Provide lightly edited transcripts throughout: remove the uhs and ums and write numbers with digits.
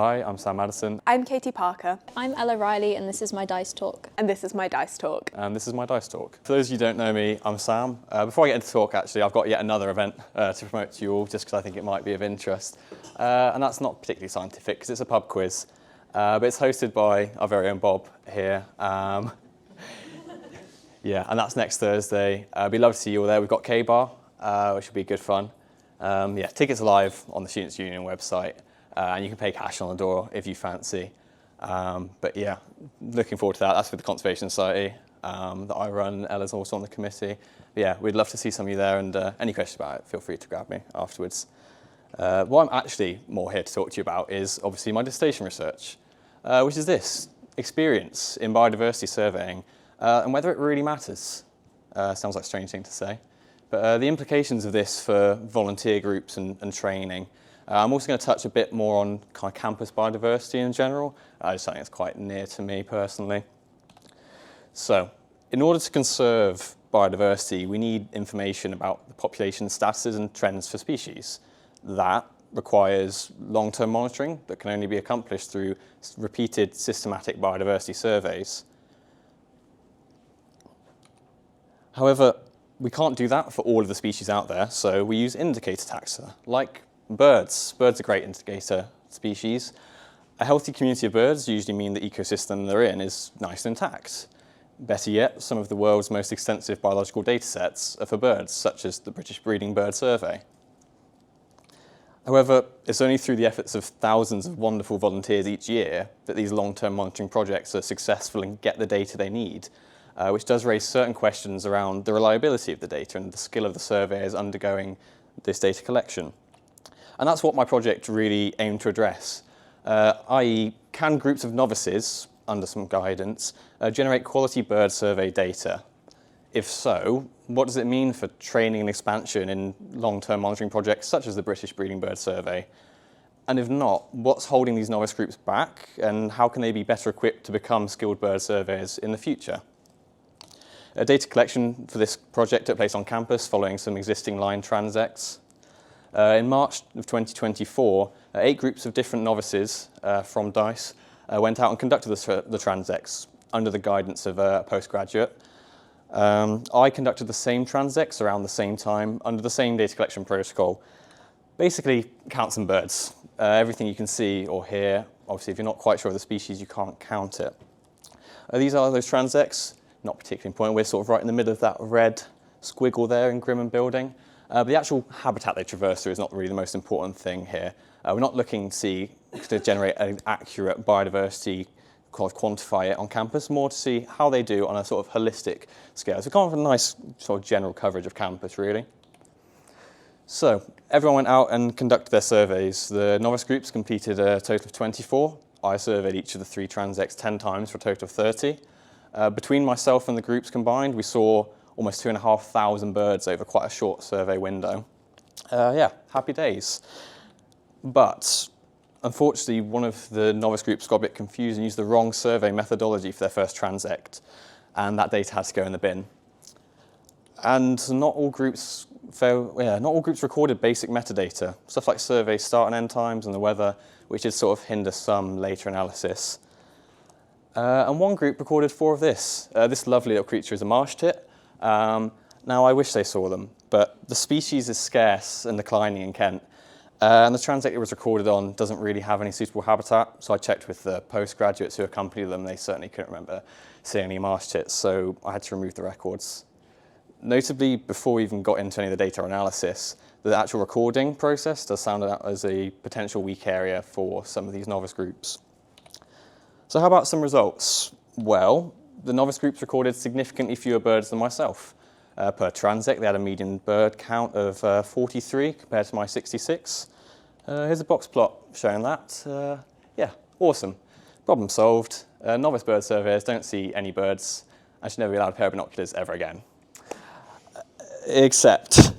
Hi, I'm Sam Maddison. I'm Katie Parker. I'm Ella Reilly, and this is my Dice Talk. And this is my Dice Talk. And this is my Dice Talk. For those of you who don't know me, I'm Sam. Before I get into the talk, actually, I've got yet another event to promote to you all, just because I think it might be of interest. And that's not particularly scientific, because it's a pub quiz. But it's hosted by our very own Bob here. Yeah, and that's next Thursday. It'd be lovely to see you all there. We've got K-Bar, which will be good fun. Yeah, tickets are live on the Students' Union website. And you can pay cash on the door if you fancy. But yeah, looking forward to that. That's with the Conservation Society that I run. Ella's also on the committee. But yeah, we'd love to see some of you there, and any questions about it, feel free to grab me afterwards. What I'm actually more here to talk to you about is obviously my dissertation research, which is this, experience in biodiversity surveying and whether it really matters. Sounds like a strange thing to say. But the implications of this for volunteer groups and training. I'm also going to touch a bit more on kind of campus biodiversity in general. It's something that's quite near to me personally. So, in order to conserve biodiversity, we need information about the population statuses and trends for species. That requires long-term monitoring that can only be accomplished through repeated systematic biodiversity surveys. However, we can't do that for all of the species out there, so we use indicator taxa, like birds. Birds are great indicator species. A healthy community of birds usually mean the ecosystem they're in is nice and intact. Better yet, some of the world's most extensive biological data sets are for birds, such as the British Breeding Bird Survey. However, it's only through the efforts of thousands of wonderful volunteers each year that these long-term monitoring projects are successful and get the data they need, which does raise certain questions around the reliability of the data and the skill of the surveyors undergoing this data collection. And that's what my project really aimed to address, i.e. can groups of novices, under some guidance, generate quality bird survey data? If so, what does it mean for training and expansion in long-term monitoring projects such as the British Breeding Bird Survey? And if not, what's holding these novice groups back, and how can they be better equipped to become skilled bird surveyors in the future? Data collection for this project took place on campus following some existing line transects. In March of 2024, 8 groups of different novices from DICE went out and conducted the transects under the guidance of a postgraduate. I conducted the same transects around the same time under the same data collection protocol. Basically, count some birds. Everything you can see or hear. Obviously, if you're not quite sure of the species, you can't count it. These are those transects. Not particularly important. We're sort of right in the middle of that red squiggle there in Grimham Building. But the actual habitat they traverse through is not really the most important thing here. We're not looking to generate an accurate biodiversity, quantify it on campus, more to see how they do on a sort of holistic scale. So kind of a nice sort of general coverage of campus, really. So everyone went out and conducted their surveys. The novice groups completed a total of 24. I surveyed each of the 3 transects 10 times for a total of 30. Between myself and the groups combined, we saw almost 2,500 birds over quite a short survey window. Yeah, happy days. But unfortunately, one of the novice groups got a bit confused and used the wrong survey methodology for their first transect, and that data had to go in the bin. And not all groups recorded basic metadata, stuff like survey start and end times and the weather, which did sort of hinder some later analysis. And one group recorded 4 of this. This lovely little creature is a marsh tit. Now, I wish they saw them, but the species is scarce and declining in Kent. And the transect it was recorded on doesn't really have any suitable habitat, so I checked with the postgraduates who accompanied them. They certainly couldn't remember seeing any marsh tits, so I had to remove the records. Notably, before we even got into any of the data analysis, the actual recording process does sound out as a potential weak area for some of these novice groups. So how about some results? Well, the novice groups recorded significantly fewer birds than myself. Per transect, they had a median bird count of 43 compared to my 66. Here's a box plot showing that. Yeah, awesome. Problem solved. Novice bird surveyors don't see any birds and should never be allowed a pair of binoculars ever again. Except,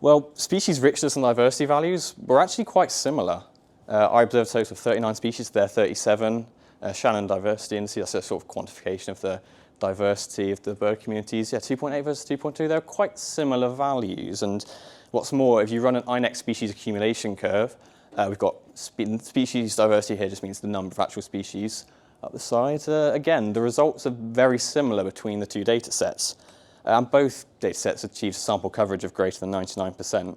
well, species richness and diversity values were actually quite similar. I observed a total of 39 species, there 37. Shannon Diversity Indices, that's a sort of quantification of the diversity of the bird communities. Yeah, 2.8 versus 2.2, they're quite similar values. And what's more, if you run an INEX species accumulation curve, We've got species diversity here, just means the number of actual species up the side. Again, the results are very similar between the two data sets, and both data sets achieved sample coverage of greater than 99%.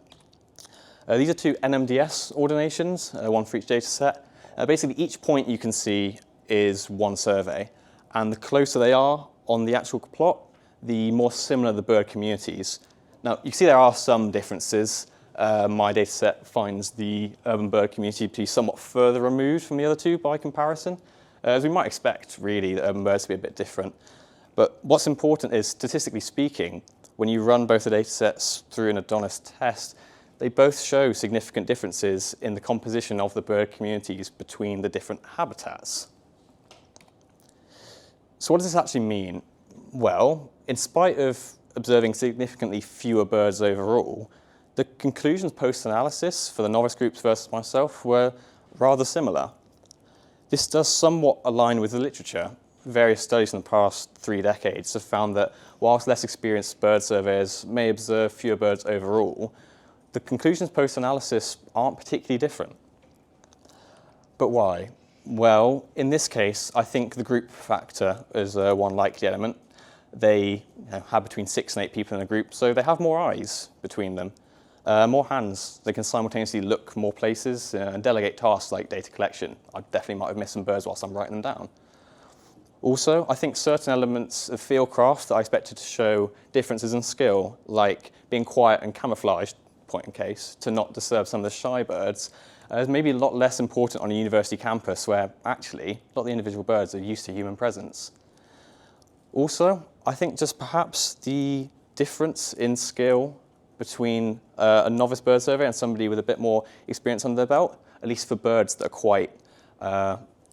These are two NMDS ordinations, one for each data set. Basically, each point you can see is one survey, and the closer they are on the actual plot, the more similar the bird communities. Now, you see there are some differences. My data set finds the urban bird community to be somewhat further removed from the other two by comparison, as we might expect, really, the urban birds to be a bit different. But what's important is, statistically speaking, when you run both the data sets through an Adonis test, they both show significant differences in the composition of the bird communities between the different habitats. So what does this actually mean? Well, in spite of observing significantly fewer birds overall, the conclusions post-analysis for the novice groups versus myself were rather similar. This does somewhat align with the literature. Various studies in the past 3 decades have found that whilst less experienced bird surveyors may observe fewer birds overall, the conclusions post-analysis aren't particularly different. But why? Well, in this case, I think the group factor is one likely element. They have between 6 and 8 people in a group, so they have more eyes between them, more hands. They can simultaneously look more places and delegate tasks like data collection. I definitely might have missed some birds whilst I'm writing them down. Also, I think certain elements of fieldcraft that I expected to show differences in skill, like being quiet and camouflaged, point in case, to not disturb some of the shy birds, is maybe a lot less important on a university campus where actually a lot of the individual birds are used to human presence. Also, I think just perhaps the difference in skill between a novice bird surveyor and somebody with a bit more experience under their belt, at least for birds that are quite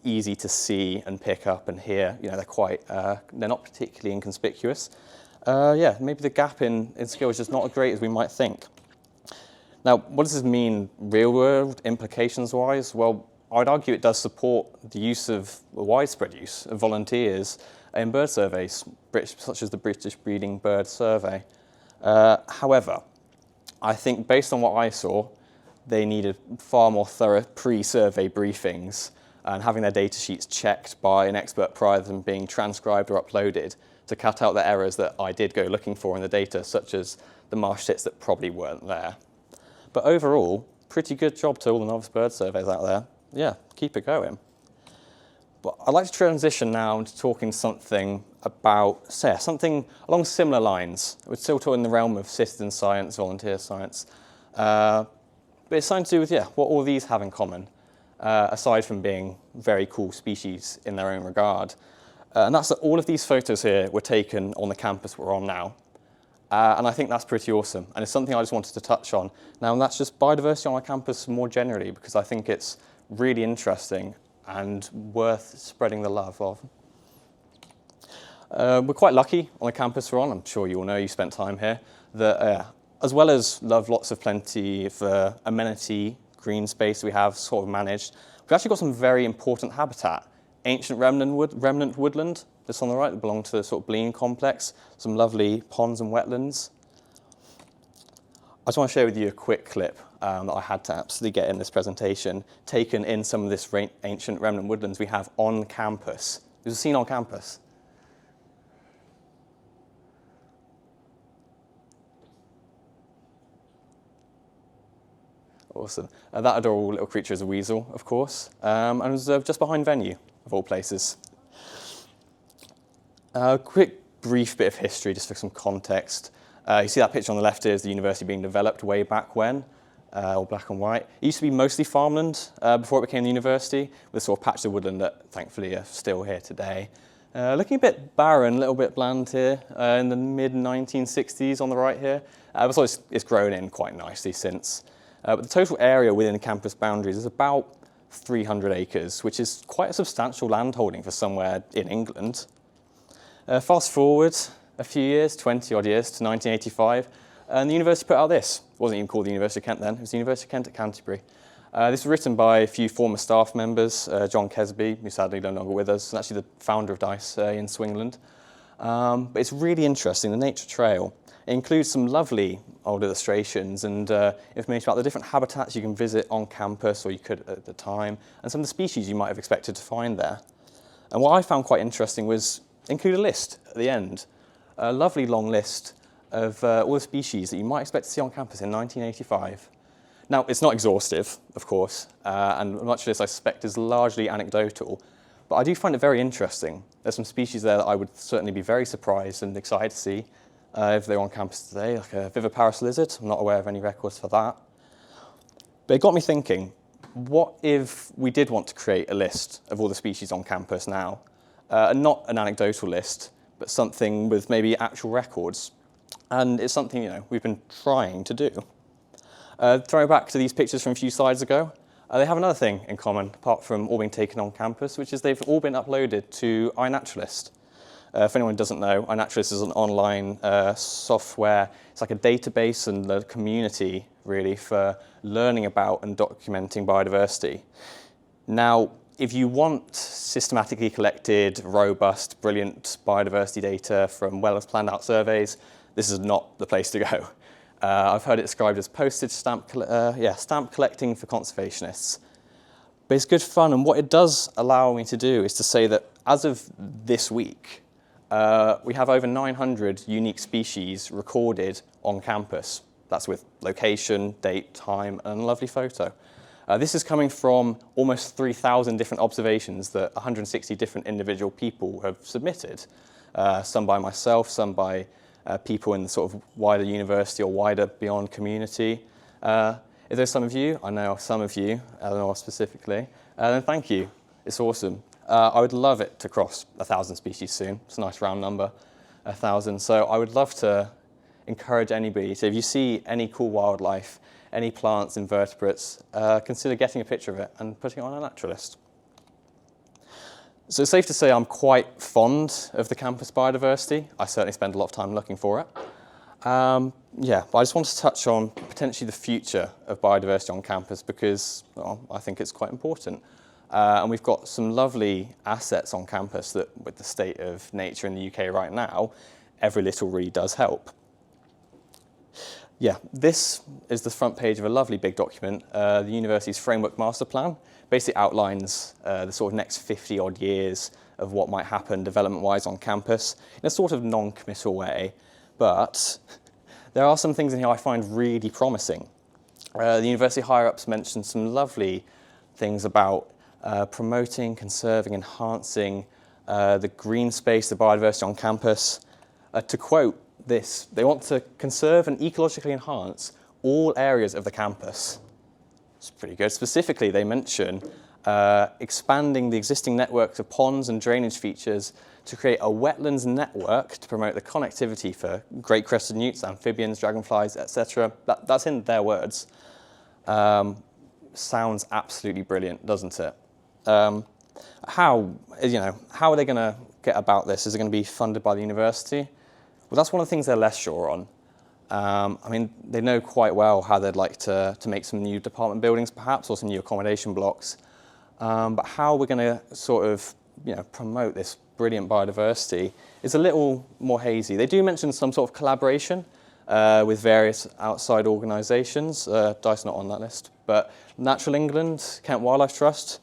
easy to see and pick up and hear, they're not particularly inconspicuous. Maybe the gap in skill is just not as great as we might think. Now, what does this mean real-world implications-wise? Well, I'd argue it does support the widespread use of volunteers in bird surveys, such as the British Breeding Bird Survey. However, I think based on what I saw, they needed far more thorough pre-survey briefings and having their data sheets checked by an expert prior to them being transcribed or uploaded to cut out the errors that I did go looking for in the data, such as the marsh tits that probably weren't there. But overall, pretty good job to all the novice bird surveys out there. Yeah, keep it going. But I'd like to transition now into talking something along similar lines. We're still talking in the realm of citizen science, volunteer science. But it's something to do with, what all these have in common, aside from being very cool species in their own regard. And that's that all of these photos here were taken on the campus we're on now. And I think that's pretty awesome. And it's something I just wanted to touch on. Now, and that's just biodiversity on our campus more generally, because I think it's really interesting and worth spreading the love of. We're quite lucky on the campus we're on. I'm sure you all know, you spent time here, that as well as plenty of amenity, green space we have sort of managed, we've actually got some very important habitat. Ancient remnant woodland, just on the right, that belong to the sort of Blean complex, some lovely ponds and wetlands. I just want to share with you a quick clip that I had to absolutely get in this presentation, taken in some of this ancient remnant woodlands we have on campus. It was seen on campus. Awesome. That adorable little creature is a weasel, of course, and was just behind venue, of all places. A quick, brief bit of history, just for some context. You see that picture on the left here is the university being developed way back when, all black and white. It used to be mostly farmland before it became the university, with a sort of patch of woodland that thankfully are still here today. Looking a bit barren, a little bit bland here in the mid-1960s on the right here. But it's grown in quite nicely since. But the total area within the campus boundaries is about 300 acres, which is quite a substantial landholding for somewhere in England. Fast forward a few years, 20 odd years, to 1985, and the university put out this. It wasn't even called the University of Kent then, it was the University of Kent at Canterbury. This was written by a few former staff members, John Kesby, who's sadly no longer with us, and actually the founder of DICE in Swingland. But it's really interesting, the nature trail. It includes some lovely old illustrations and information about the different habitats you can visit on campus, or you could at the time, and some of the species you might have expected to find there. And what I found quite interesting was include a list at the end, a lovely long list of all the species that you might expect to see on campus in 1985. Now, it's not exhaustive, of course, and much of this I suspect is largely anecdotal, but I do find it very interesting. There's some species there that I would certainly be very surprised and excited to see if they were on campus today, like a viviparous lizard. I'm not aware of any records for that. But it got me thinking, what if we did want to create a list of all the species on campus now? Not an anecdotal list, but something with maybe actual records. And it's something, we've been trying to do. Throwing back to these pictures from a few slides ago, they have another thing in common, apart from all being taken on campus, which is they've all been uploaded to iNaturalist. If anyone doesn't know, iNaturalist is an online software. It's like a database and a community, really, for learning about and documenting biodiversity. Now, if you want systematically collected, robust, brilliant biodiversity data from well-planned out surveys, this is not the place to go. I've heard it described as postage stamp collecting for conservationists. But it's good fun, and what it does allow me to do is to say that as of this week, we have over 900 unique species recorded on campus. That's with location, date, time, and a lovely photo. This is coming from almost 3,000 different observations that 160 different individual people have submitted. Some by myself, some by people in the sort of wider university or wider beyond community. If there's some of you, I know some of you, Eleanor specifically, then thank you. It's awesome. I would love it to cross 1,000 species soon. It's a nice round number, 1,000. So I would love to encourage anybody to, if you see any cool wildlife, any plants, invertebrates, consider getting a picture of it and putting it on a naturalist. So it's safe to say I'm quite fond of the campus biodiversity. I certainly spend a lot of time looking for it. But I just want to touch on potentially the future of biodiversity on campus because I think it's quite important. And we've got some lovely assets on campus that, with the state of nature in the UK right now, every little really does help. This is the front page of a lovely big document, the university's Framework Master Plan. Basically outlines the sort of next 50-odd years of what might happen development-wise on campus in a sort of non-committal way. But there are some things in here I find really promising. The university higher-ups mentioned some lovely things about promoting, conserving, enhancing the green space, the biodiversity on campus. To quote this, they want to conserve and ecologically enhance all areas of the campus. It's pretty good. Specifically, they mention expanding the existing networks of ponds and drainage features to create a wetlands network to promote the connectivity for great crested newts, amphibians, dragonflies, etc. That's in their words. Sounds absolutely brilliant, doesn't it? How are they going to get about this? Is it going to be funded by the university? Well, that's one of the things they're less sure on. They know quite well how they'd like to make some new department buildings, perhaps, or some new accommodation blocks. But how we're going to sort of, promote this brilliant biodiversity is a little more hazy. They do mention some sort of collaboration with various outside organisations. DICE not on that list, but Natural England, Kent Wildlife Trust,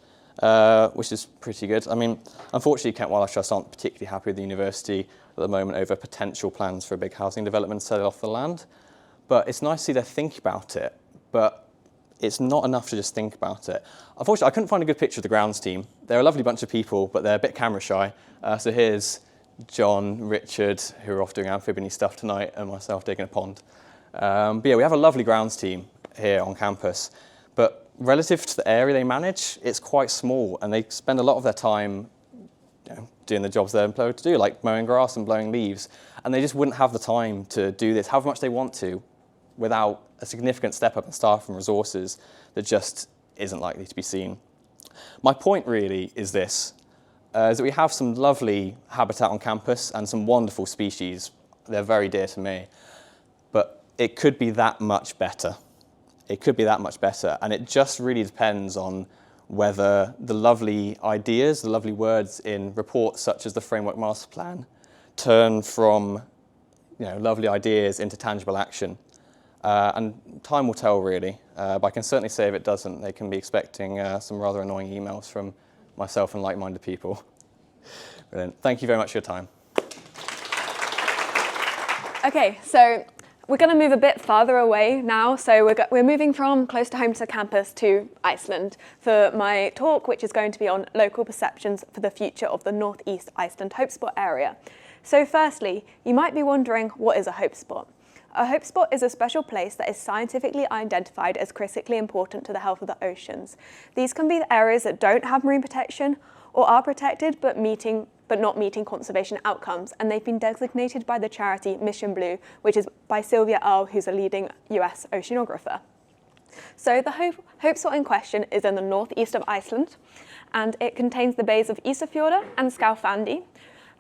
which is pretty good. Unfortunately, Kent Wildlife Trust aren't particularly happy with the university at the moment over potential plans for a big housing development to sell it off the land. But it's nice to see they're thinking about it, but it's not enough to just think about it. Unfortunately, I couldn't find a good picture of the grounds team. They're a lovely bunch of people, but they're a bit camera shy. So here's John, Richard, who are off doing amphibian stuff tonight, and myself digging a pond. We have a lovely grounds team here on campus, but relative to the area they manage, it's quite small, and they spend a lot of their time doing the jobs they're employed to do, like mowing grass and blowing leaves, and they just wouldn't have the time to do this, however much they want to, without a significant step up in staff and resources that just isn't likely to be seen. My point really is this, is that we have some lovely habitat on campus and some wonderful species. They're very dear to me, but it could be that much better. It could be that much better, and it just really depends on whether the lovely ideas, the lovely words in reports such as the Framework Master Plan turn from lovely ideas into tangible action. And time will tell, really. But I can certainly say if it doesn't, they can be expecting some rather annoying emails from myself and like-minded people. Brilliant. Thank you very much for your time. Okay, so we're going to move a bit farther away now. So we're moving from close to home to campus to Iceland for my talk, which is going to be on local perceptions for the future of the Northeast Iceland hope spot area. So firstly, you might be wondering, what is a hope spot? A hope spot is a special place that is scientifically identified as critically important to the health of the oceans. These can be areas that don't have marine protection or are protected but not meeting conservation outcomes, and they've been designated by the charity Mission Blue, which is by Sylvia Earle, who's a leading US oceanographer. So the hope spot in question is in the northeast of Iceland, and it contains the bays of Ísafjörður and Skálfandi,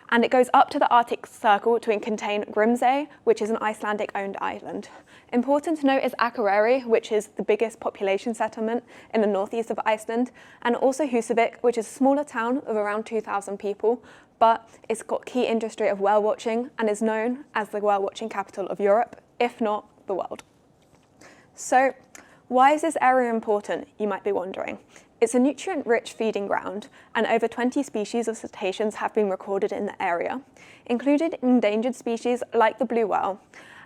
and it goes up to the Arctic Circle to contain Grímsey, which is an Icelandic-owned island. Important to note is Akureyri, which is the biggest population settlement in the northeast of Iceland, and also Húsavík, which is a smaller town of around 2,000 people, but it's got key industry of whale watching and is known as the whale watching capital of Europe, if not the world. So, why is this area important, you might be wondering? It's a nutrient-rich feeding ground, and over 20 species of cetaceans have been recorded in the area, including endangered species like the blue whale,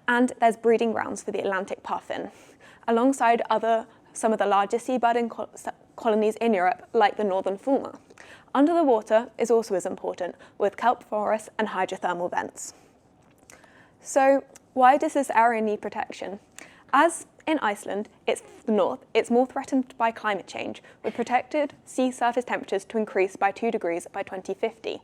and there's breeding grounds for the Atlantic puffin, alongside some of the largest seabird colonies in Europe, like the northern fulmar. Under the water is also as important, with kelp forests and hydrothermal vents. So, why does this area need protection? As in Iceland, it's the north, it's more threatened by climate change, with projected sea surface temperatures to increase by 2 degrees by 2050.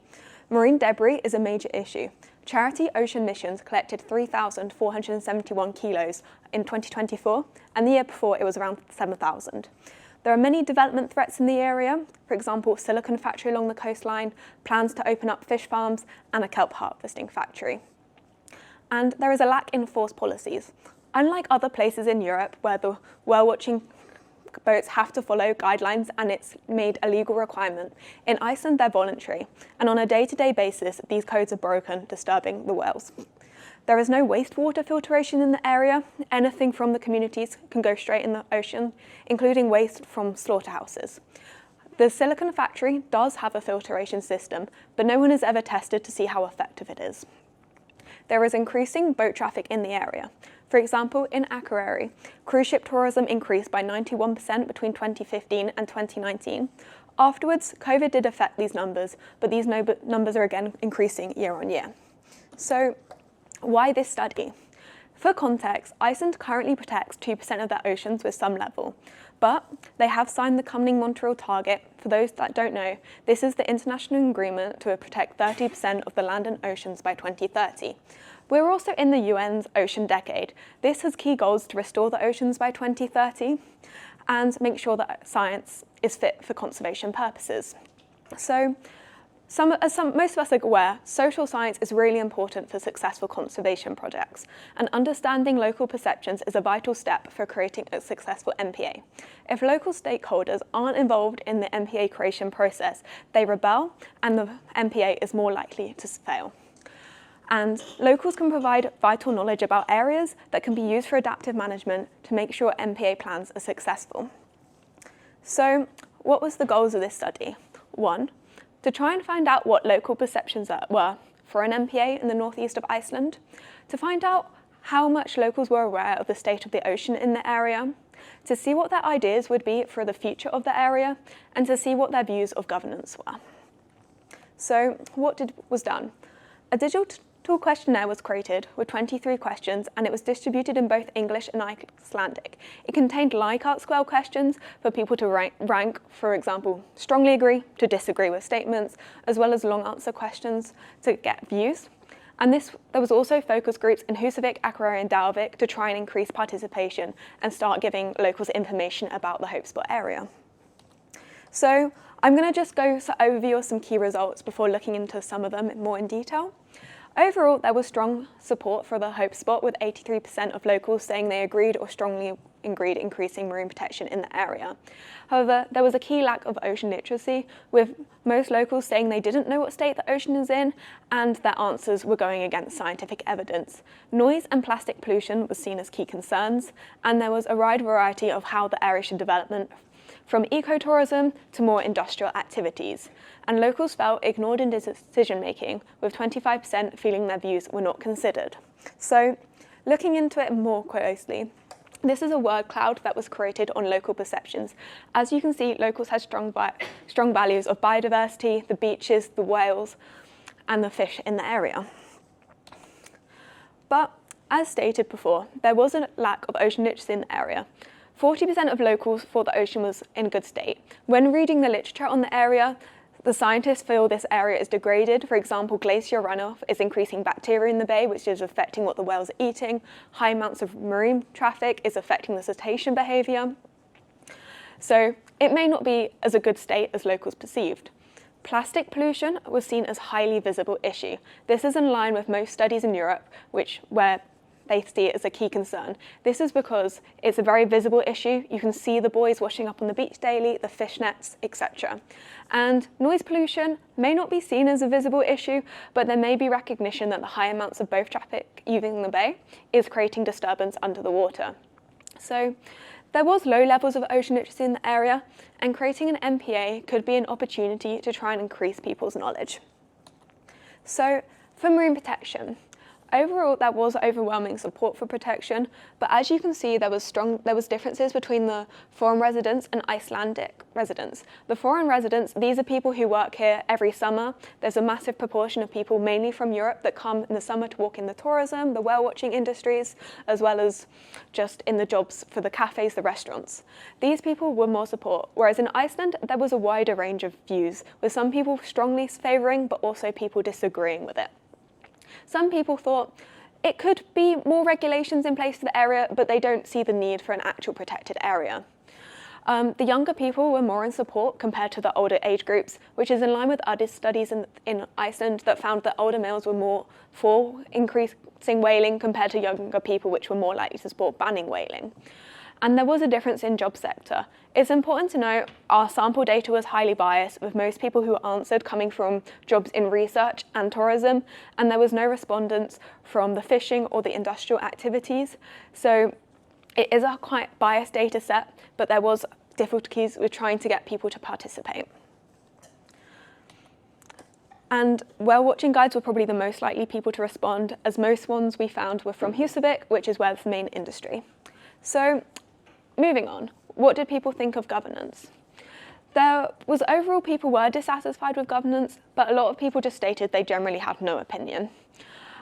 Marine debris is a major issue. Charity Ocean Missions collected 3,471 kilos in 2024, and the year before it was around 7,000. There are many development threats in the area, for example, silicon factory along the coastline, plans to open up fish farms, and a kelp harvesting factory. And there is a lack in forced policies. Unlike other places in Europe where the whale watching boats have to follow guidelines and it's made a legal requirement, in Iceland they're voluntary, and on a day-to-day basis these codes are broken, disturbing the whales. There is no wastewater filtration in the area. Anything from the communities can go straight in the ocean, including waste from slaughterhouses. The silicon factory does have a filtration system, but no one has ever tested to see how effective it is. There is increasing boat traffic in the area. For example, in Akureyri, cruise ship tourism increased by 91% between 2015 and 2019. Afterwards, COVID did affect these numbers, but these numbers are again increasing year on year. So, why this study? For context, Iceland currently protects 2% of their oceans with some level, but they have signed the coming Montreal target. For those that don't know, this is the international agreement to protect 30% of the land and oceans by 2030. We're also in the UN's Ocean Decade. This has key goals to restore the oceans by 2030 and make sure that science is fit for conservation purposes. So, most of us are aware, social science is really important for successful conservation projects, and understanding local perceptions is a vital step for creating a successful MPA. If local stakeholders aren't involved in the MPA creation process, they rebel, and the MPA is more likely to fail. And locals can provide vital knowledge about areas that can be used for adaptive management to make sure MPA plans are successful. So, what was the goals of this study? 1, to try and find out what local perceptions were for an MPA in the northeast of Iceland, to find out how much locals were aware of the state of the ocean in the area, to see what their ideas would be for the future of the area, and to see what their views of governance were. So, what was done? A digital questionnaire was created with 23 questions, and it was distributed in both English and Icelandic. It contained Likert scale questions for people to rank, for example, strongly agree to disagree with statements, as well as long answer questions to get views. And there was also focus groups in Húsavík, Akureyri and Dalvík to try and increase participation and start giving locals information about the hope spot area. So I'm going to just go overview of some key results before looking into some of them more in detail. Overall, there was strong support for the Hope Spot, with 83% of locals saying they agreed or strongly agreed increasing marine protection in the area. However, there was a key lack of ocean literacy, with most locals saying they didn't know what state the ocean is in, and their answers were going against scientific evidence. Noise and plastic pollution was seen as key concerns, and there was a wide variety of how the area should develop, from ecotourism to more industrial activities. And locals felt ignored in decision making, with 25% feeling their views were not considered. So, looking into it more closely, this is a word cloud that was created on local perceptions. As you can see, locals had strong values of biodiversity, the beaches, the whales, and the fish in the area. But, as stated before, there was a lack of ocean literacy in the area. 40% of locals thought the ocean was in good state. When reading the literature on the area, the scientists feel this area is degraded. For example, glacier runoff is increasing bacteria in the bay, which is affecting what the whales are eating. High amounts of marine traffic is affecting the cetacean behaviour. So it may not be as a good state as locals perceived. Plastic pollution was seen as a highly visible issue. This is in line with most studies in Europe, where they see it as a key concern. This is because it's a very visible issue. You can see the boys washing up on the beach daily, the fish nets, etc. And noise pollution may not be seen as a visible issue, but there may be recognition that the high amounts of boat traffic using the bay is creating disturbance under the water. So there was low levels of ocean literacy in the area, and creating an MPA could be an opportunity to try and increase people's knowledge. So for marine protection, overall, there was overwhelming support for protection, but as you can see, there was differences between the foreign residents and Icelandic residents. The foreign residents, these are people who work here every summer. There's a massive proportion of people, mainly from Europe, that come in the summer to work in the tourism, the whale watching industries, as well as just in the jobs for the cafes, the restaurants. These people were more support, whereas in Iceland, there was a wider range of views, with some people strongly favouring, but also people disagreeing with it. Some people thought it could be more regulations in place for the area, but they don't see the need for an actual protected area. The younger people were more in support compared to the older age groups, which is in line with other studies in Iceland that found that older males were more for increasing whaling compared to younger people, which were more likely to support banning whaling. And there was a difference in job sector. It's important to note our sample data was highly biased, with most people who answered coming from jobs in research and tourism, and there was no respondents from the fishing or the industrial activities. So it is a quite biased data set, but there was difficulties with trying to get people to participate. And whale watching guides were probably the most likely people to respond, as most ones we found were from Husavik, which is where the main industry. So, moving on, what did people think of governance? There was overall people were dissatisfied with governance, but a lot of people just stated they generally had no opinion.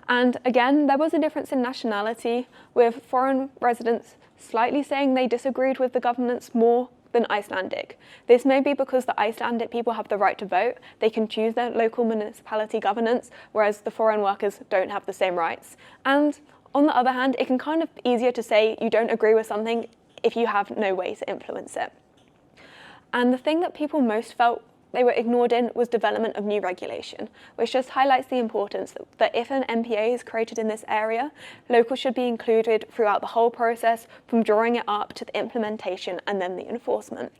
And again, there was a difference in nationality, with foreign residents slightly saying they disagreed with the governance more than Icelandic. This may be because the Icelandic people have the right to vote. They can choose their local municipality governance, whereas the foreign workers don't have the same rights. And on the other hand, it can kind of be easier to say you don't agree with something if you have no way to influence it. And the thing that people most felt they were ignored in was development of new regulation, which just highlights the importance that if an MPA is created in this area, locals should be included throughout the whole process, from drawing it up to the implementation and then the enforcement.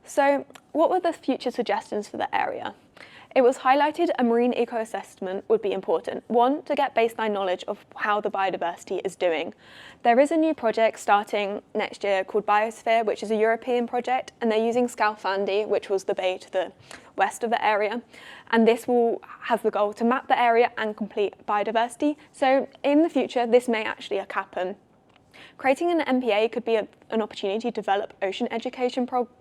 So, what were the future suggestions for the area? It was highlighted a marine eco-assessment would be important. One, to get baseline knowledge of how the biodiversity is doing. There is a new project starting next year called Biosphere, which is a European project, and they're using Scalfandi, which was the bay to the west of the area. And this has the goal to map the area and complete biodiversity. So in the future, this may actually happen. Creating an MPA could be an opportunity to develop ocean education program,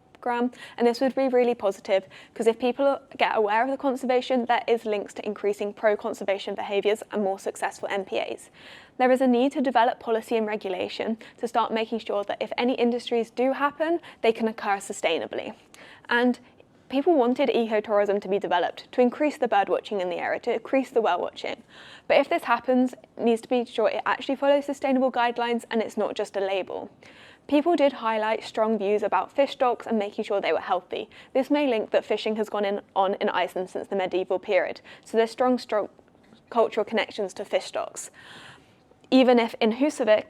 and this would be really positive because if people get aware of the conservation, there is links to increasing pro-conservation behaviours and more successful MPAs. There is a need to develop policy and regulation to start making sure that if any industries do happen, they can occur sustainably. And people wanted ecotourism to be developed to increase the bird watching in the area, to increase the whale watching. But if this happens, it needs to be sure it actually follows sustainable guidelines and it's not just a label. People did highlight strong views about fish stocks and making sure they were healthy. This may link that fishing has gone on in Iceland since the medieval period, so there's strong cultural connections to fish stocks. Even if in Husavik,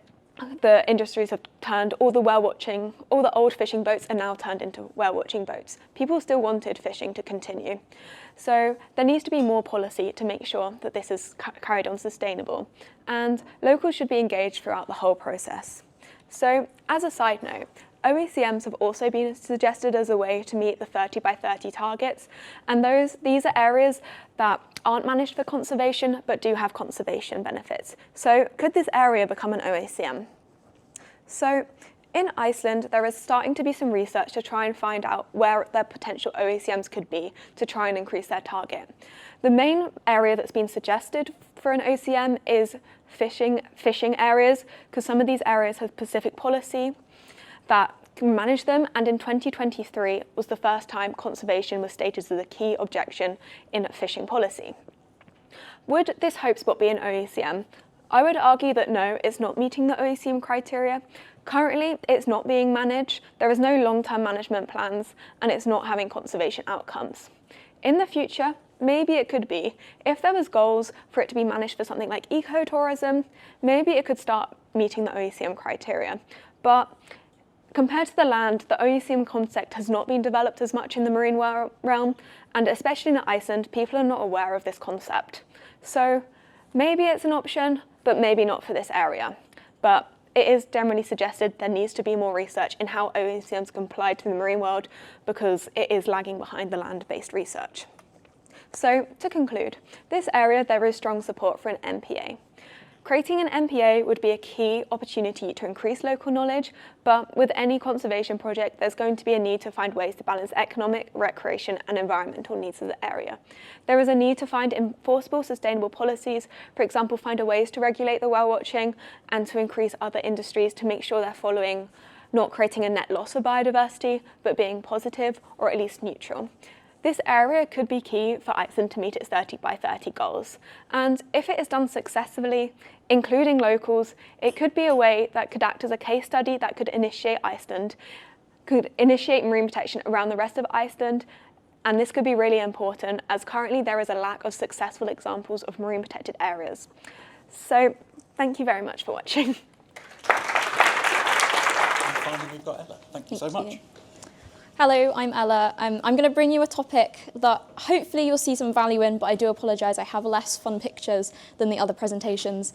the industries have turned all the old fishing boats are now turned into whale-watching boats. People still wanted fishing to continue. So there needs to be more policy to make sure that this is carried on sustainable, and locals should be engaged throughout the whole process. So as a side note, OECMs have also been suggested as a way to meet the 30 by 30 targets, and these are areas that aren't managed for conservation but do have conservation benefits. So could this area become an OECM? So in Iceland, there is starting to be some research to try and find out where their potential OECMs could be to try and increase their target. The main area that's been suggested for an OECM is fishing areas, because some of these areas have specific policy that can manage them, and in 2023 was the first time conservation was stated as a key objection in fishing policy. Would this hope spot be an OECM? I would argue that no, it's not meeting the OECM criteria. Currently, it's not being managed, there is no long-term management plans, and it's not having conservation outcomes. In the future, maybe it could be. If there was goals for it to be managed for something like ecotourism, maybe it could start meeting the OECM criteria. But compared to the land, the OECM concept has not been developed as much in the marine realm, and especially in Iceland, people are not aware of this concept. So maybe it's an option, but maybe not for this area. But it is generally suggested there needs to be more research in how OECMs can apply to the marine world, because it is lagging behind the land-based research. So to conclude, this area there is strong support for an MPA. Creating an MPA would be a key opportunity to increase local knowledge, but with any conservation project, there's going to be a need to find ways to balance economic, recreation, and environmental needs of the area. There is a need to find enforceable, sustainable policies, for example, find ways to regulate the whale watching and to increase other industries to make sure they're following, not creating a net loss of biodiversity, but being positive or at least neutral. This area could be key for Iceland to meet its 30 by 30 goals. And if it is done successfully, including locals, it could be a way that could act as a case study that could initiate marine protection around the rest of Iceland. And this could be really important, as currently there is a lack of successful examples of marine protected areas. So thank you very much for watching. And finally, we've got Ella. Thank you so much. Hello, I'm Ella. I'm going to bring you a topic that hopefully you'll see some value in, but I do apologise, I have less fun pictures than the other presentations.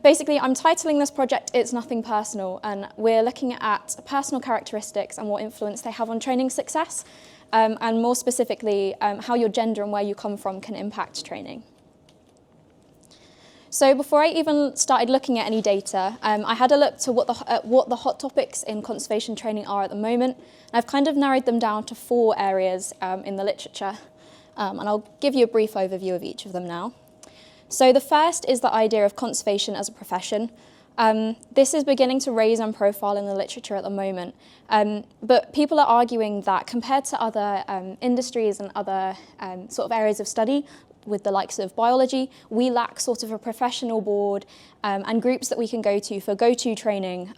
Basically, I'm titling this project It's Nothing Personal, and we're looking at personal characteristics and what influence they have on training success, and more specifically, how your gender and where you come from can impact training. So before I even started looking at any data, I had a look to what the hot topics in conservation training are at the moment. I've kind of narrowed them down to 4 areas in the literature, and I'll give you a brief overview of each of them now. So the first is the idea of conservation as a profession. This is beginning to raise and profile in the literature at the moment, but people are arguing that compared to other industries and other sort of areas of study, with the likes of biology, we lack sort of a professional board and groups that we can go to for go-to training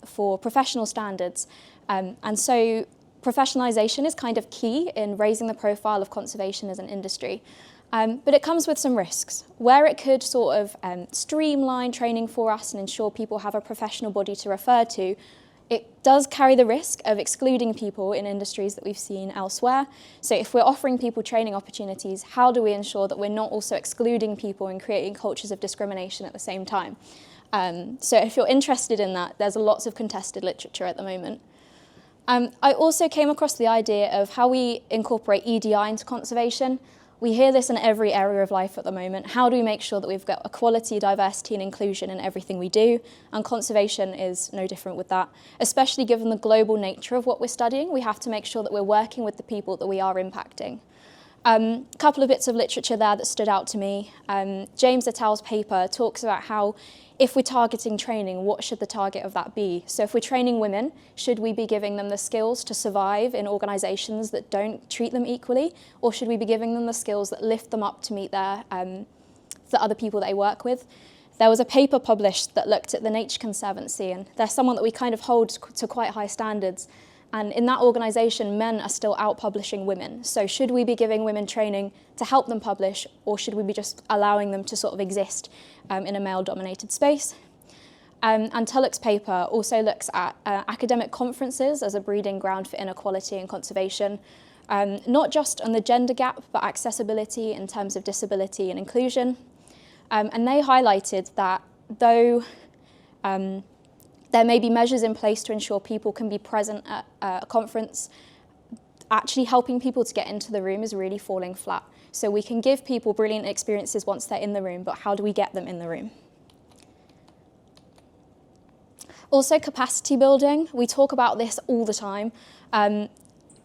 for professional standards. And so professionalisation is kind of key in raising the profile of conservation as an industry. But it comes with some risks. Where it could sort of streamline training for us and ensure people have a professional body to refer to, it does carry the risk of excluding people in industries that we've seen elsewhere. So if we're offering people training opportunities, how do we ensure that we're not also excluding people and creating cultures of discrimination at the same time? So if you're interested in that, there's lots of contested literature at the moment. I also came across the idea of how we incorporate EDI into conservation. We hear this in every area of life at the moment. How do we make sure that we've got equality, diversity and inclusion in everything we do? And conservation is no different with that. Especially given the global nature of what we're studying, we have to make sure that we're working with the people that we are impacting. A couple of bits of literature there that stood out to me. James et al.'s paper talks about how if we're targeting training, what should the target of that be? So if we're training women, should we be giving them the skills to survive in organisations that don't treat them equally? Or should we be giving them the skills that lift them up to meet the other people they work with? There was a paper published that looked at the Nature Conservancy, and they're someone that we kind of hold to quite high standards. And in that organisation, men are still out publishing women. So should we be giving women training to help them publish, or should we be just allowing them to sort of exist in a male-dominated space? And Tulloch's paper also looks at academic conferences as a breeding ground for inequality and conservation, not just on the gender gap, but accessibility in terms of disability and inclusion. And they highlighted that though there may be measures in place to ensure people can be present at a conference, actually helping people to get into the room is really falling flat. So we can give people brilliant experiences once they're in the room, but how do we get them in the room? Also, capacity building. We talk about this all the time.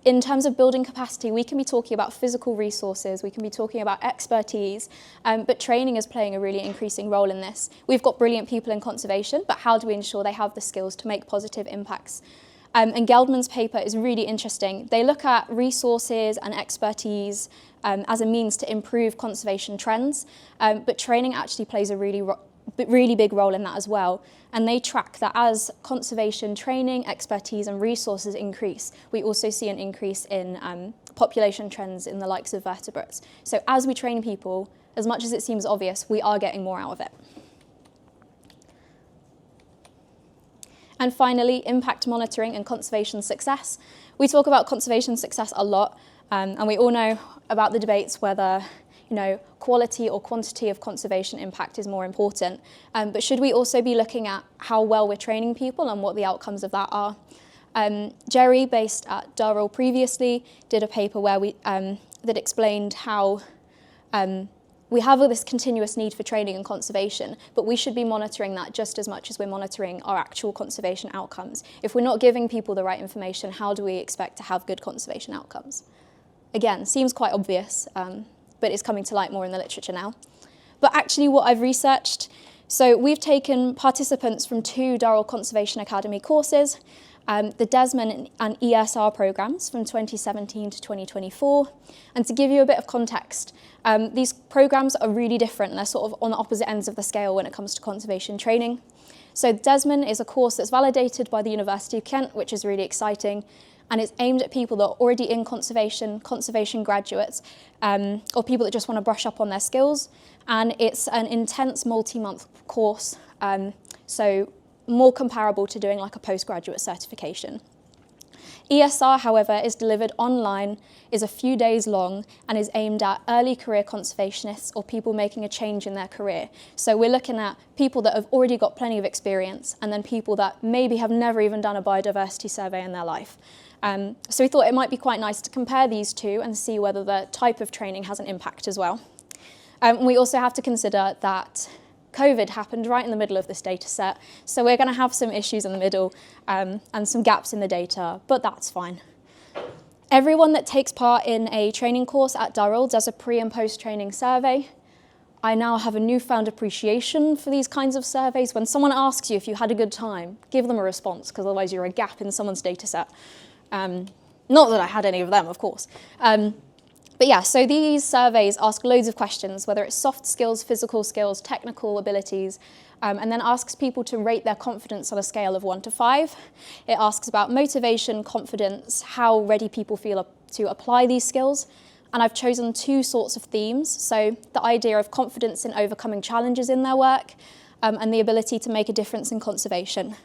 In terms of building capacity, we can be talking about physical resources, we can be talking about expertise, but training is playing a really increasing role in this. We've got brilliant people in conservation, but how do we ensure they have the skills to make positive impacts? And Geldman's paper is really interesting. They look at resources and expertise as a means to improve conservation trends, but training actually plays a really big role in that as well. And they track that as conservation training, expertise and resources increase, we also see an increase in population trends in the likes of vertebrates. So as we train people, as much as it seems obvious, we are getting more out of it. And finally, impact monitoring and conservation success. We talk about conservation success a lot, and we all know about the debates whether quality or quantity of conservation impact is more important. But should we also be looking at how well we're training people and what the outcomes of that are? Jerry, based at Durrell previously, did a paper where that explained how we have all this continuous need for training and conservation, but we should be monitoring that just as much as we're monitoring our actual conservation outcomes. If we're not giving people the right information, how do we expect to have good conservation outcomes? Again, seems quite obvious, but it's coming to light more in the literature now. But actually what I've researched, so we've taken participants from 2 Durrell Conservation Academy courses, the Desmond and ESR programs from 2017 to 2024. And to give you a bit of context, these programs are really different and they're sort of on the opposite ends of the scale when it comes to conservation training. So Desmond is a course that's validated by the University of Kent, which is really exciting. And it's aimed at people that are already in conservation graduates, or people that just want to brush up on their skills. And it's an intense multi-month course, so more comparable to doing like a postgraduate certification. ESR, however, is delivered online, is a few days long, and is aimed at early career conservationists or people making a change in their career. So we're looking at people that have already got plenty of experience, and then people that maybe have never even done a biodiversity survey in their life. So we thought it might be quite nice to compare these two and see whether the type of training has an impact as well. We also have to consider that COVID happened right in the middle of this data set, so we're going to have some issues in the middle and some gaps in the data, but that's fine. Everyone that takes part in a training course at Durrell does a pre- and post-training survey. I now have a newfound appreciation for these kinds of surveys. When someone asks you if you had a good time, give them a response, because otherwise you're a gap in someone's data set. Not that I had any of them, of course. But yeah, so these surveys ask loads of questions, whether it's soft skills, physical skills, technical abilities, and then asks people to rate their confidence on a scale of 1 to 5. It asks about motivation, confidence, how ready people feel to apply these skills. And I've chosen 2 sorts of themes. So the idea of confidence in overcoming challenges in their work, and the ability to make a difference in conservation.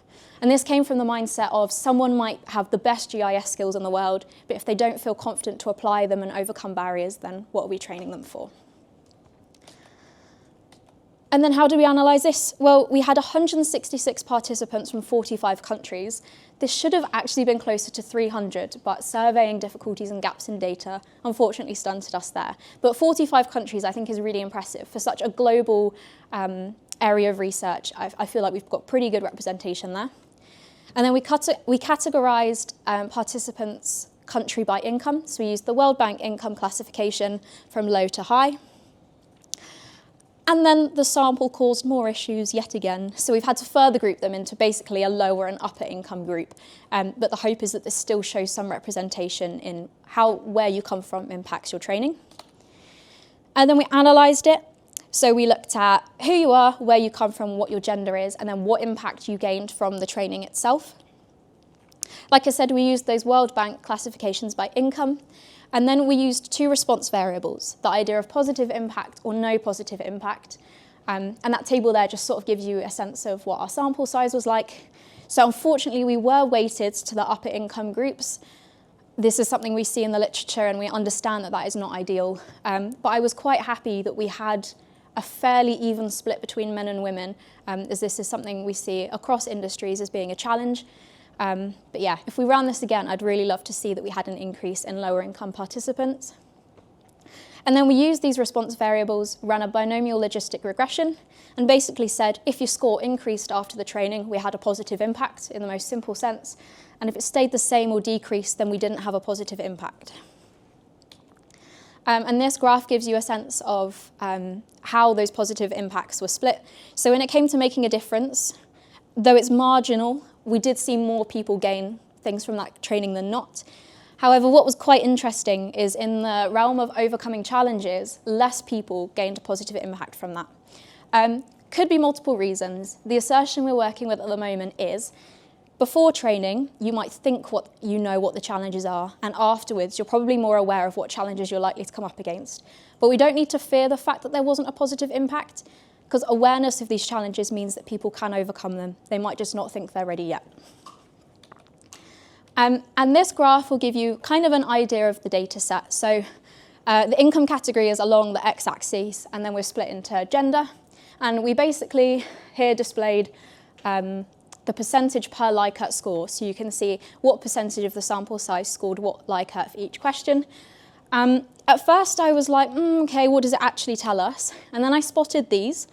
And this came from the mindset of someone might have the best GIS skills in the world, but if they don't feel confident to apply them and overcome barriers, then what are we training them for? And then how do we analyse this? Well, we had 166 participants from 45 countries. This should have actually been closer to 300, but surveying difficulties and gaps in data unfortunately stunted us there. But 45 countries I think is really impressive for such a global area of research. I feel like we've got pretty good representation there. And then we categorised participants country by income. So we used the World Bank income classification from low to high. And then the sample caused more issues yet again. So we've had to further group them into basically a lower and upper income group. But the hope is that this still shows some representation in how where you come from impacts your training. And then we analysed it. So we looked at who you are, where you come from, what your gender is, and then what impact you gained from the training itself. Like I said, we used those World Bank classifications by income, and then we used 2 response variables, the idea of positive impact or no positive impact. And that table there just sort of gives you a sense of what our sample size was like. So unfortunately, we were weighted to the upper income groups. This is something we see in the literature, and we understand that that is not ideal. But I was quite happy that we had a fairly even split between men and women, as this is something we see across industries as being a challenge. But yeah, if we ran this again, I'd really love to see that we had an increase in lower income participants. And then we used these response variables, ran a binomial logistic regression, and basically said if your score increased after the training, we had a positive impact in the most simple sense. And if it stayed the same or decreased, then we didn't have a positive impact. And this graph gives you a sense of how those positive impacts were split. So when it came to making a difference, though it's marginal, we did see more people gain things from that training than not. However, what was quite interesting is in the realm of overcoming challenges, less people gained a positive impact from that. Could be multiple reasons. The assertion we're working with at the moment is, before training, you might think what the challenges are, and afterwards, you're probably more aware of what challenges you're likely to come up against. But we don't need to fear the fact that there wasn't a positive impact, because awareness of these challenges means that people can overcome them. They might just not think they're ready yet. And this graph will give you kind of an idea of the data set. So the income category is along the x-axis, and then we're split into gender. And we basically here displayed the percentage per Likert score. So you can see what percentage of the sample size scored what Likert for each question. At first I was like, okay, what does it actually tell us? And then I spotted these.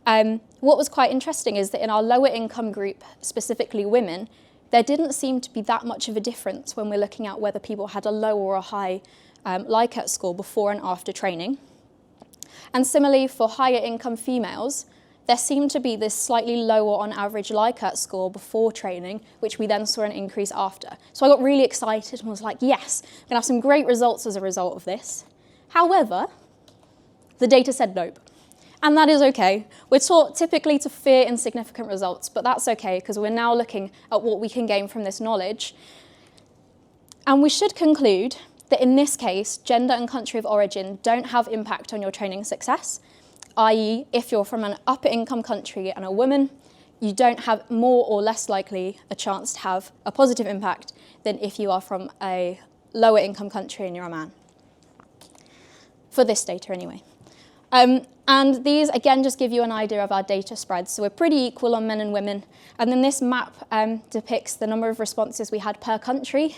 What was quite interesting is that in our lower income group, specifically women, there didn't seem to be that much of a difference when we're looking at whether people had a low or a high Likert score before and after training. And similarly for higher income females, there seemed to be this slightly lower on average Likert score before training, which we then saw an increase after. So I got really excited and was like, yes, I'm gonna have some great results as a result of this. However, the data said nope. And that is okay. We're taught typically to fear insignificant results, but that's okay because we're now looking at what we can gain from this knowledge. And we should conclude that in this case, gender and country of origin don't have impact on your training success, i.e. if you're from an upper income country and a woman, you don't have more or less likely a chance to have a positive impact than if you are from a lower income country and you're a man. For this data anyway. And these, again, just give you an idea of our data spread. So we're pretty equal on men and women. And then this map depicts the number of responses we had per country.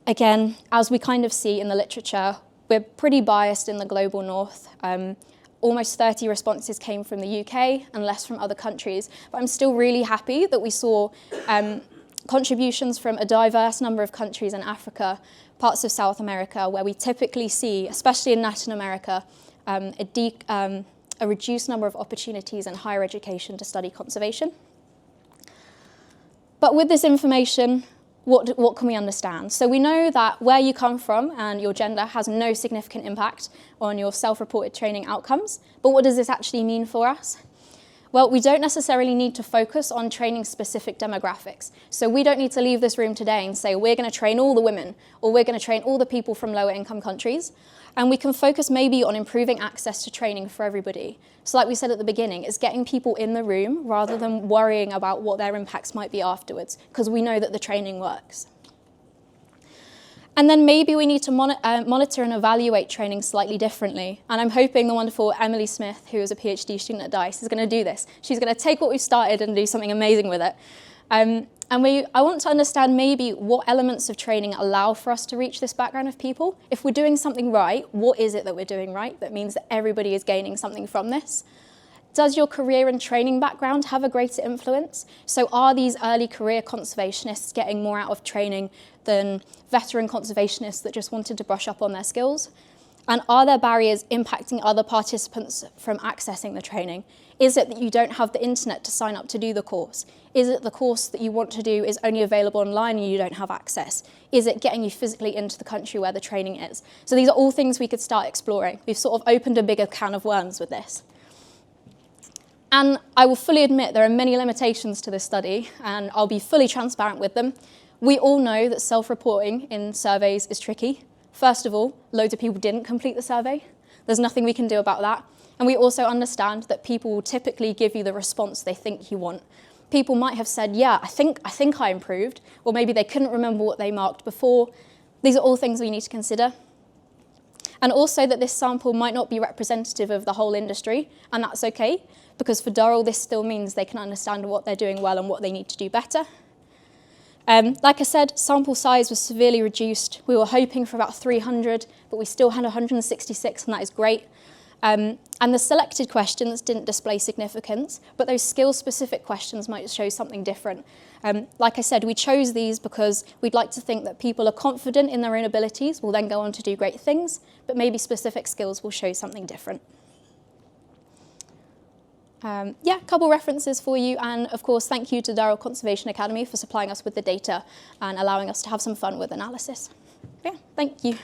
Again, as we kind of see in the literature, we're pretty biased in the global north. Almost 30 responses came from the UK and less from other countries. But I'm still really happy that we saw contributions from a diverse number of countries in Africa, parts of South America, where we typically see, especially in Latin America, a reduced number of opportunities in higher education to study conservation. But with this information, what can we understand? So we know that where you come from and your gender has no significant impact on your self-reported training outcomes. But what does this actually mean for us? Well, we don't necessarily need to focus on training specific demographics. So we don't need to leave this room today and say, we're going to train all the women, or we're going to train all the people from lower income countries. And we can focus maybe on improving access to training for everybody. So like we said at the beginning, it's getting people in the room rather than worrying about what their impacts might be afterwards, because we know that the training works. And then maybe we need to monitor and evaluate training slightly differently. And I'm hoping the wonderful Emily Smith, who is a PhD student at DICE, is going to do this. She's going to take what we've started and do something amazing with it. I want to understand maybe what elements of training allow for us to reach this background of people. If we're doing something right, what is it that we're doing right that means that everybody is gaining something from this? Does your career and training background have a greater influence? So are these early career conservationists getting more out of training than veteran conservationists that just wanted to brush up on their skills? And are there barriers impacting other participants from accessing the training? Is it that you don't have the internet to sign up to do the course? Is it the course that you want to do is only available online and you don't have access? Is it getting you physically into the country where the training is? So these are all things we could start exploring. We've sort of opened a bigger can of worms with this. And I will fully admit there are many limitations to this study, and I'll be fully transparent with them. We all know that self-reporting in surveys is tricky. First of all, loads of people didn't complete the survey. There's nothing we can do about that. And we also understand that people will typically give you the response they think you want. People might have said, yeah, I think I improved, or maybe they couldn't remember what they marked before. These are all things we need to consider. And also that this sample might not be representative of the whole industry, and that's okay, because for Durrell, this still means they can understand what they're doing well and what they need to do better. Like I said, sample size was severely reduced. We were hoping for about 300, but we still had 166, and that is great. And the selected questions didn't display significance, but those skill-specific questions might show something different. Like I said, we chose these because we'd like to think that people are confident in their own abilities, will then go on to do great things, but maybe specific skills will show something different. A couple references for you, and of course, thank you to Durrell Conservation Academy for supplying us with the data and allowing us to have some fun with analysis. Yeah, thank you.